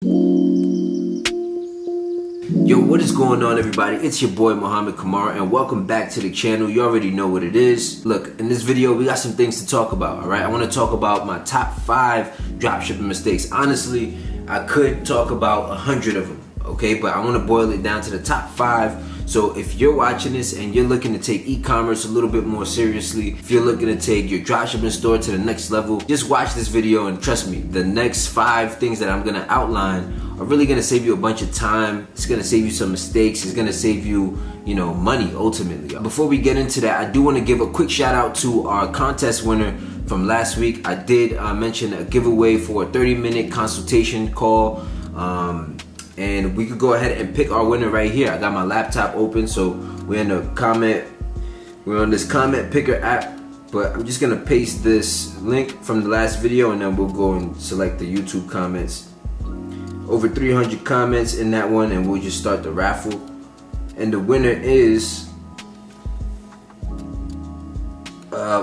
Yo, what is going on, everybody? It's your boy Muhammad Kamara, and welcome back to the channel. You already know what it is. Look, in this video we got some things to talk about. All right, I want to talk about my top 5 dropshipping mistakes. Honestly, I could talk about 100 of them, okay, but I want to boil it down to the top 5. So if you're watching this and you're looking to take e-commerce a little bit more seriously, if you're looking to take your dropshipping store to the next level, just watch this video and trust me, the next 5 things that I'm gonna outline are really gonna save you a bunch of time. It's gonna save you some mistakes. It's gonna save you, money ultimately. Before we get into that, I do want to give a quick shout out to our contest winner from last week. I did mention a giveaway for a 30-minute consultation call. And we could go ahead and pick our winner right here. I got my laptop open, so we're on this comment picker app, but I'm just gonna paste this link from the last video and then we'll go and select the YouTube comments. Over 300 comments in that one, and we'll just start the raffle. And the winner is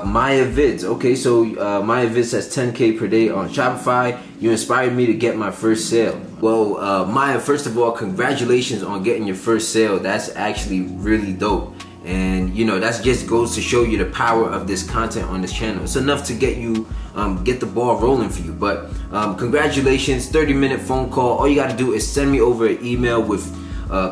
Maya Vids. Okay, so Maya Vids has 10K per day on Shopify. You inspired me to get my first sale. Well, Maya, first of all, congratulations on getting your first sale. That's actually really dope. And that just goes to show you the power of this content on this channel. It's enough to get you, get the ball rolling for you. But congratulations, 30-minute phone call. All you gotta do is send me over an email with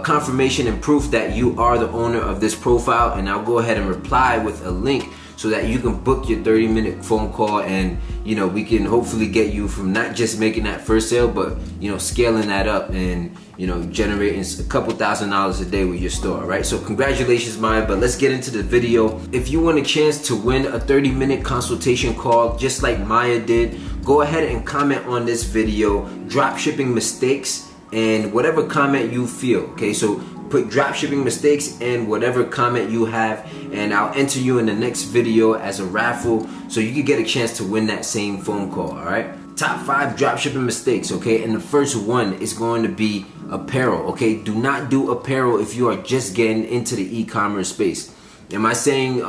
confirmation and proof that you are the owner of this profile, and I'll go ahead and reply with a link so that you can book your 30-minute phone call, and we can hopefully get you from not just making that first sale, but scaling that up and generating a couple $1,000s a day with your store. All right, so congratulations, Maya. But let's get into the video. If you want a chance to win a 30-minute consultation call just like Maya did, go ahead and comment on this video dropshipping mistakes and whatever comment you feel. Okay, so put dropshipping mistakes and whatever comment you have, and I'll enter you in the next video as a raffle so you can get a chance to win that same phone call. All right, top 5 dropshipping mistakes. Okay, and the first one is going to be apparel. Okay, do not do apparel if you are just getting into the e-commerce space. Am I saying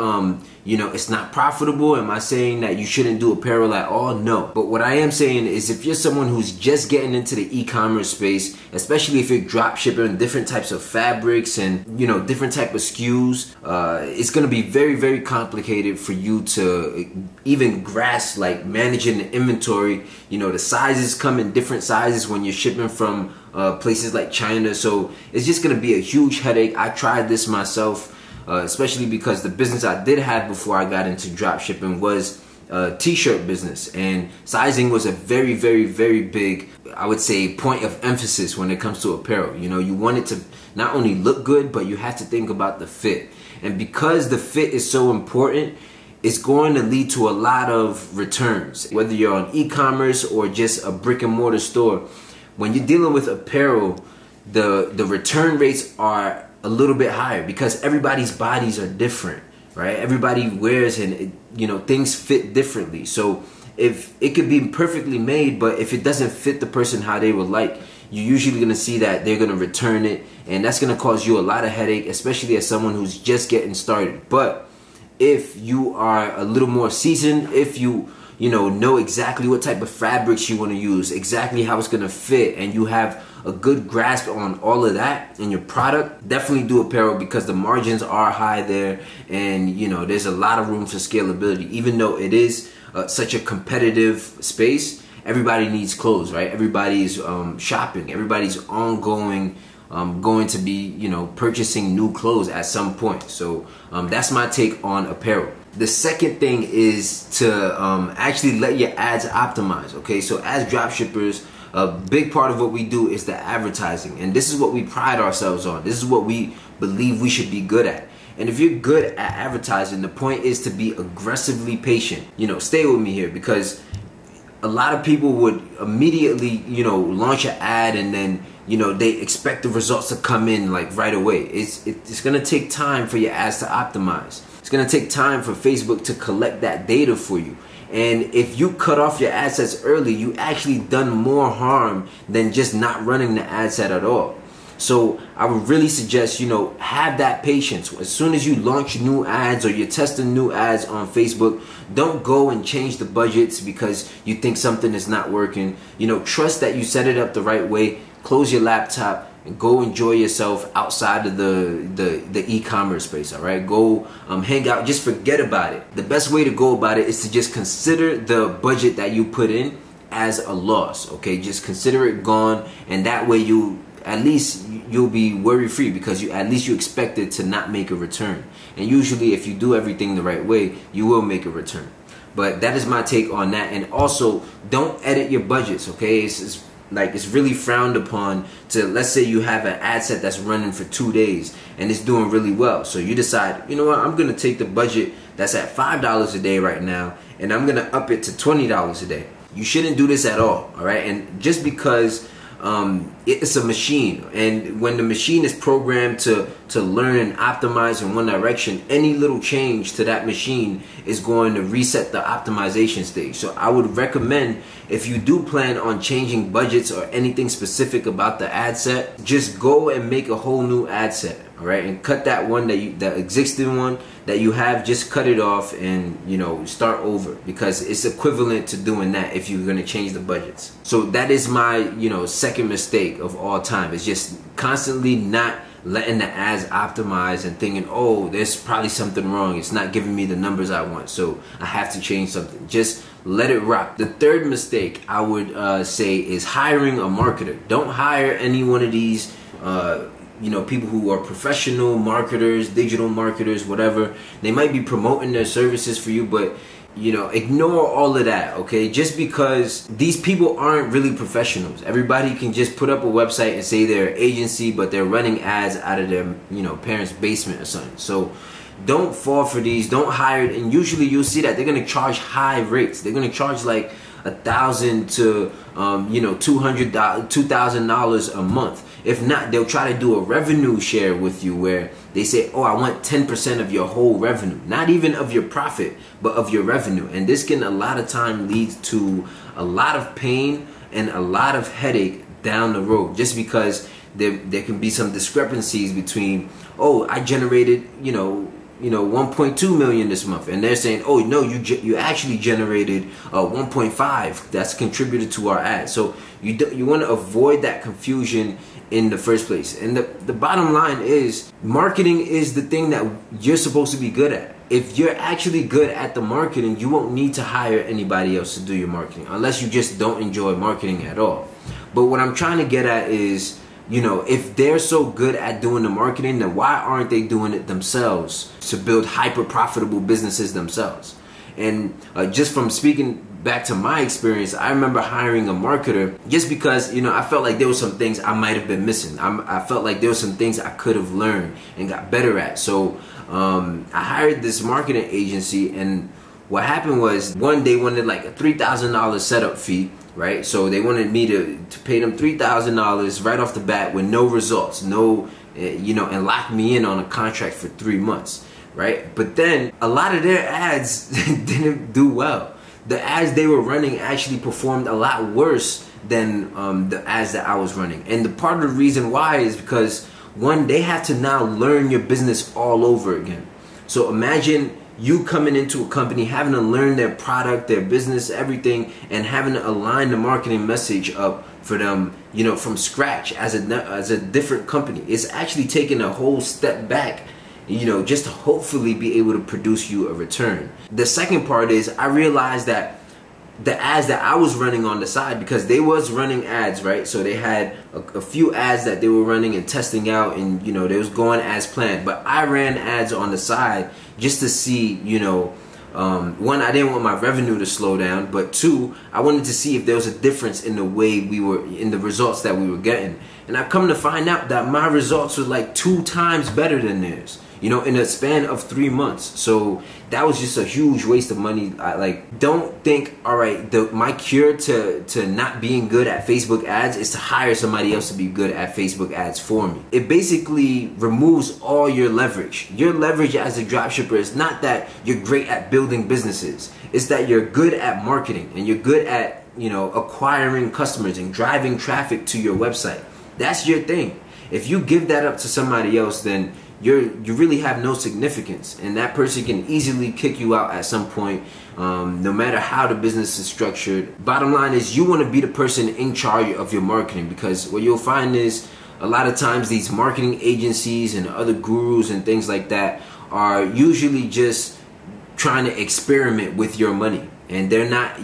it's not profitable? Am I saying that you shouldn't do apparel at all? No. But what I am saying is, if you're someone who's just getting into the e-commerce space, especially if you're drop shipping different types of fabrics and different type of SKUs, it's going to be very, very complicated for you to even grasp like managing the inventory. The sizes come in different sizes when you're shipping from places like China, so it's just going to be a huge headache. I tried this myself. Especially because the business I did have before I got into drop shipping was a t-shirt business, and sizing was a very, very, very big, I would say, point of emphasis when it comes to apparel. You want it to not only look good, but you have to think about the fit. And because the fit is so important, it's going to lead to a lot of returns. Whether you're on e-commerce or just a brick and mortar store, when you're dealing with apparel, the return rates are a little bit higher because everybody's bodies are different, right? Everybody wears and things fit differently. So if it could be perfectly made, but if it doesn't fit the person how they would like, you're usually gonna see that they're gonna return it, and that's gonna cause you a lot of headache, especially as someone who's just getting started. But if you are a little more seasoned, if you know exactly what type of fabrics you want to use, exactly how it's gonna fit, and you have a good grasp on all of that in your product, definitely do apparel because the margins are high there, and there's a lot of room for scalability. Even though it is such a competitive space, everybody needs clothes, right? Everybody's shopping, everybody's ongoing going to be purchasing new clothes at some point. So that's my take on apparel. The second thing is to actually let your ads optimize. Okay, so as dropshippers, a big part of what we do is the advertising, and this is what we pride ourselves on. This is what we believe we should be good at. And if you're good at advertising, the point is to be aggressively patient. Stay with me here, because a lot of people would immediately launch an ad, and then they expect the results to come in like right away. It's gonna take time for your ads to optimize. It's gonna take time for Facebook to collect that data for you. And if you cut off your ad sets early, you actually done more harm than just not running the ad set at all. So I would really suggest, have that patience. As soon as you launch new ads or you're testing new ads on Facebook, don't go and change the budgets because you think something is not working. Trust that you set it up the right way. Close your laptop and go enjoy yourself outside of the e-commerce space. All right, go hang out. Just forget about it. The best way to go about it is to just consider the budget that you put in as a loss. Okay, just consider it gone, and that way you'll be worry free because at least you expect it to not make a return. And usually if you do everything the right way, you will make a return. But that is my take on that. And also, don't edit your budgets. Okay, it's really frowned upon to, let's say you have an ad set that's running for 2 days and it's doing really well. So you decide, you know what, I'm gonna take the budget that's at $5 a day right now and I'm gonna up it to $20 a day. You shouldn't do this at all right? And just because it's a machine, and when the machine is programmed to learn and optimize in one direction, any little change to that machine is going to reset the optimization stage. So I would recommend, if you do plan on changing budgets or anything specific about the ad set, just go and make a whole new ad set. All right, and cut that one that existing one that you have, just cut it off and start over, because it's equivalent to doing that if you're going to change the budgets. So that is my second mistake of all time, is just constantly not letting the ads optimize and thinking, oh, there's probably something wrong, it's not giving me the numbers I want, so I have to change something. Just let it rock. The third mistake I would say is hiring a marketer. Don't hire any one of these people who are professional marketers, digital marketers, whatever. They might be promoting their services for you, but ignore all of that, okay? Just because these people aren't really professionals. Everybody can just put up a website and say they're an agency, but they're running ads out of their parents' basement or something. So don't fall for these. Don't hire it. And usually you'll see that they're gonna charge high rates. They're gonna charge like $1,000 to $2,000 a month. If not, they'll try to do a revenue share with you where they say, oh, I want 10% of your whole revenue, not even of your profit, but of your revenue. And this can a lot of time lead to a lot of pain and a lot of headache down the road, just because there can be some discrepancies between, oh, I generated 1.2 million this month, and they're saying, oh no, you actually generated 1.5 that's contributed to our ad. So you want to avoid that confusion in the first place. And the bottom line is, marketing is the thing that you're supposed to be good at. If you're actually good at the marketing, you won't need to hire anybody else to do your marketing, unless you just don't enjoy marketing at all. But what I'm trying to get at is, if they're so good at doing the marketing, then why aren't they doing it themselves to build hyper profitable businesses themselves? And just from speaking back to my experience, I remember hiring a marketer just because, I felt like there were some things I might have been missing. I felt like there were some things I could have learned and got better at. So I hired this marketing agency, and what happened was, one, they wanted like a $3,000 setup fee. Right, so they wanted me to pay them $3,000 right off the bat with no results, and lock me in on a contract for 3 months, right? But then a lot of their ads didn't do well. The ads they were running actually performed a lot worse than the ads that I was running. And the part of the reason why is because, one, they have to now learn your business all over again. So imagine you coming into a company, having to learn their product, their business, everything, and having to align the marketing message up for them, from scratch as a different company. It's actually taking a whole step back, just to hopefully be able to produce you a return. The second part is, I realized that the ads that I was running on the side, because they was running ads, right? So they had a few ads that they were running and testing out, and they was going as planned. But I ran ads on the side just to see, one, I didn't want my revenue to slow down, but two, I wanted to see if there was a difference in the way in the results that we were getting. And I come to find out that my results were like 2 times better than theirs, in a span of 3 months. So that was just a huge waste of money. Don't think, all right, my cure to not being good at Facebook ads is to hire somebody else to be good at Facebook ads for me. It basically removes all your leverage. Your leverage as a dropshipper is not that you're great at building businesses. It's that you're good at marketing, and you're good at, acquiring customers and driving traffic to your website. That's your thing. If you give that up to somebody else, then you really have no significance, and that person can easily kick you out at some point, no matter how the business is structured. Bottom line is, you want to be the person in charge of your marketing, because what you'll find is a lot of times these marketing agencies and other gurus and things like that are usually just trying to experiment with your money, and they're not,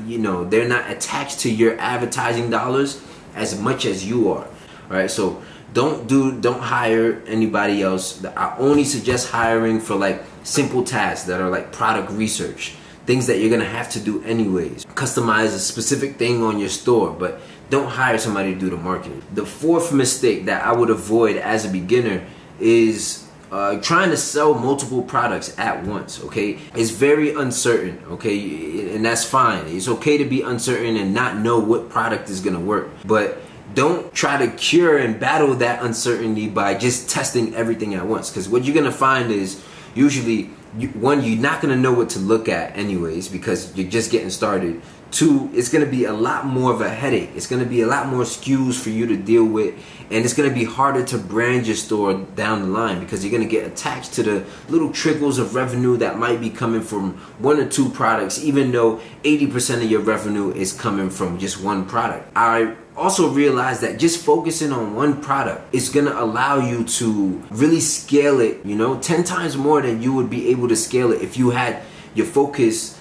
they're not attached to your advertising dollars as much as you are. All right, so don't hire anybody else. I only suggest hiring for like simple tasks that are like product research, things that you're gonna have to do anyways. Customize a specific thing on your store, but don't hire somebody to do the marketing. The fourth mistake that I would avoid as a beginner is trying to sell multiple products at once. Okay, it's very uncertain. Okay, and that's fine. It's okay to be uncertain and not know what product is gonna work, but don't try to cure and battle that uncertainty by just testing everything at once, because what you're gonna find is usually, one, you're not gonna know what to look at anyways because you're just getting started. Two, it's gonna be a lot more of a headache. It's gonna be a lot more SKUs for you to deal with, and it's gonna be harder to brand your store down the line because you're gonna get attached to the little trickles of revenue that might be coming from one or two products, even though 80% of your revenue is coming from just one product. I also realize that just focusing on one product is gonna allow you to really scale it, 10 times more than you would be able to scale it if you had your focus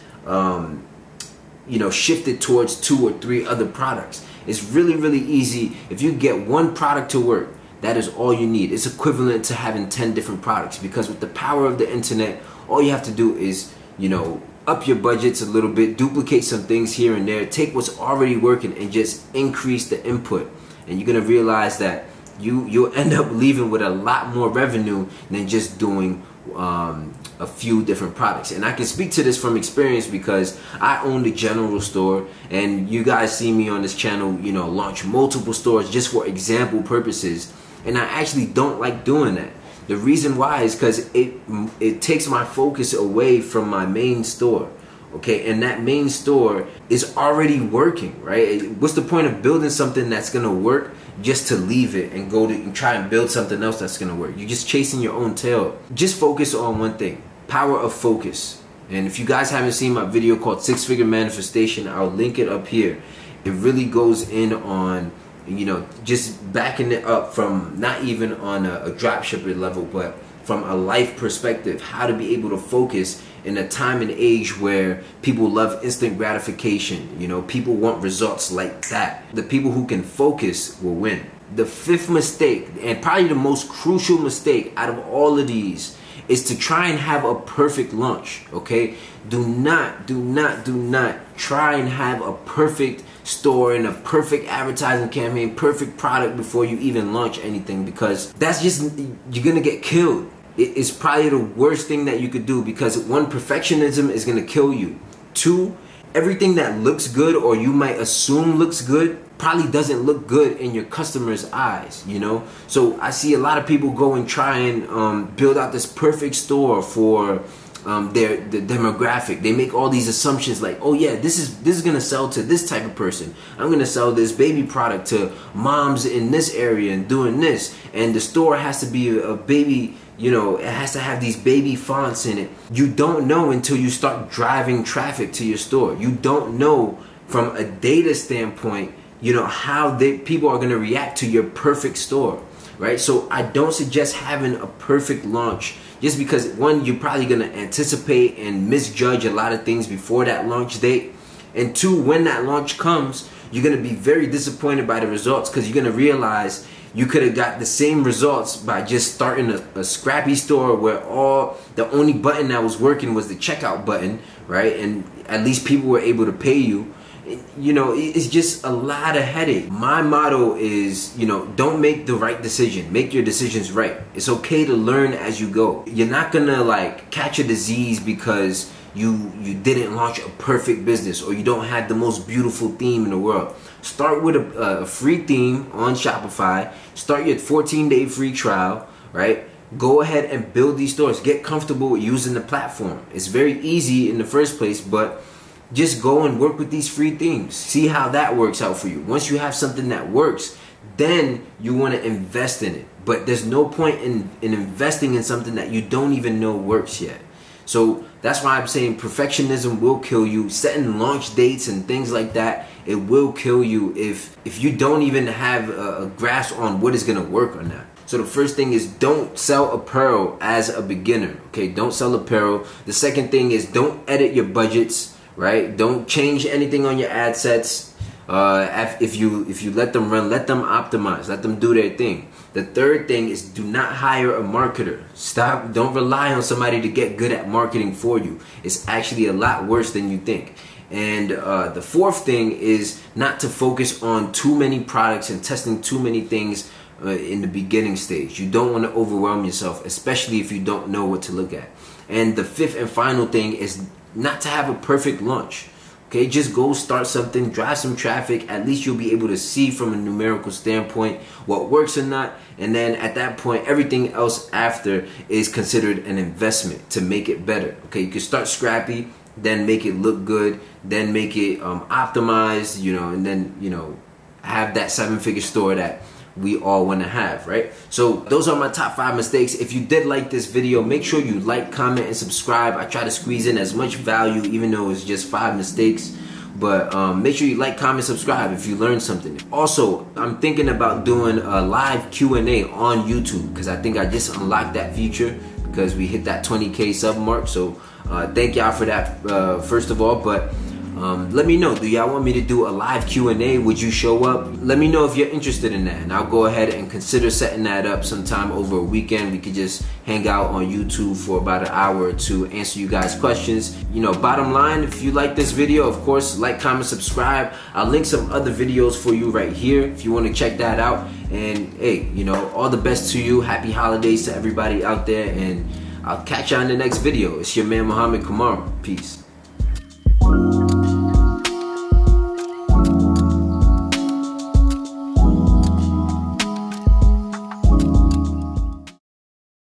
shifted towards 2 or 3 other products. It's really, really easy. If you get one product to work, that is all you need. It's equivalent to having 10 different products, because with the power of the internet, all you have to do is, up your budgets a little bit, duplicate some things here and there, take what's already working and just increase the input. And you're gonna realize that you'll end up leaving with a lot more revenue than just doing a few different products. And I can speak to this from experience because I own the general store, and you guys see me on this channel, launch multiple stores just for example purposes, and I actually don't like doing that. The reason why is because it takes my focus away from my main store. Okay, and that main store is already working, right? What's the point of building something that's gonna work just to leave it and go to and try and build something else that's gonna work? You're just chasing your own tail. Just focus on one thing. Power of focus. And if you guys haven't seen my video called 6-Figure Manifestation, I'll link it up here. It really goes in on, just backing it up from not even on a dropshipper level, but from a life perspective, how to be able to focus in a time and age where people love instant gratification. People want results like that. The people who can focus will win. The fifth mistake, and probably the most crucial mistake out of all of these, is to try and have a perfect launch. Okay, do not try and have a perfect store and a perfect advertising campaign, perfect product before you even launch anything, because that's just, you're gonna get killed. It's probably the worst thing that you could do, because one, perfectionism is gonna kill you. Two, everything that looks good or you might assume looks good probably doesn't look good in your customers' eyes, So I see a lot of people go and try and build out this perfect store for the demographic. They make all these assumptions like, oh yeah, this is gonna sell to this type of person. I'm gonna sell this baby product to moms in this area and doing this, and the store has to be a baby, it has to have these baby fonts in it. You don't know until you start driving traffic to your store. You don't know from a data standpoint, how people are gonna react to your perfect store, right? So I don't suggest having a perfect launch, just because, one, you're probably gonna anticipate and misjudge a lot of things before that launch date, and two, when that launch comes, you're gonna be very disappointed by the results, because you're gonna realize you could have got the same results by just starting a scrappy store where the only button that was working was the checkout button, right? And at least people were able to pay you. It's just a lot of headache. My motto is, don't make the right decision. Make your decisions right. It's okay to learn as you go. You're not gonna catch a disease because you didn't launch a perfect business, or you don't have the most beautiful theme in the world. Start with a free theme on Shopify. Start your 14-day free trial, right? Go ahead and build these stores. Get comfortable with using the platform. It's very easy in the first place, but just go and work with these free themes. See how that works out for you. Once you have something that works, then you want to invest in it. But there's no point in investing in something that you don't even know works yet. So that's why I'm saying perfectionism will kill you. Setting launch dates and things like that, it will kill you if you don't even have a grasp on what is going to work or not. So the first thing is, don't sell apparel as a beginner. Okay, don't sell apparel. The second thing is, don't edit your budgets, right? Don't change anything on your ad sets. If you let them run, let them optimize, let them do their thing. The third thing is, do not hire a marketer. Don't rely on somebody to get good at marketing for you. It's actually a lot worse than you think. And the fourth thing is not to focus on too many products and testing too many things in the beginning stage. You don't want to overwhelm yourself, especially if you don't know what to look at. And the fifth and final thing is not to have a perfect launch. Okay, just go start something, drive some traffic. At least you'll be able to see from a numerical standpoint what works or not. And then at that point, everything else after is considered an investment to make it better. Okay, you can start scrappy, then make it look good, then make it optimized, and then, have that 7-figure store that we all want to have, right? So those are my top 5 mistakes. If you did like this video, make sure you like, comment, and subscribe. I try to squeeze in as much value, even though it's just 5 mistakes. But make sure you like, comment, subscribe if you learned something. Also, I'm thinking about doing a live Q&A on YouTube, because I think I just unlocked that feature because we hit that 20K sub mark. So thank y'all for that, first of all. But let me know, do y'all want me to do a live Q&A? Would you show up? Let me know if you're interested in that, and I'll go ahead and consider setting that up sometime over a weekend. We could just hang out on YouTube for about an hour or two, answer you guys' questions. Bottom line, if you like this video, of course, like, comment, subscribe. I'll link some other videos for you right here if you want to check that out. And hey, all the best to you. Happy holidays to everybody out there, and I'll catch you on the next video. It's your man Muhammad Kamara. Peace.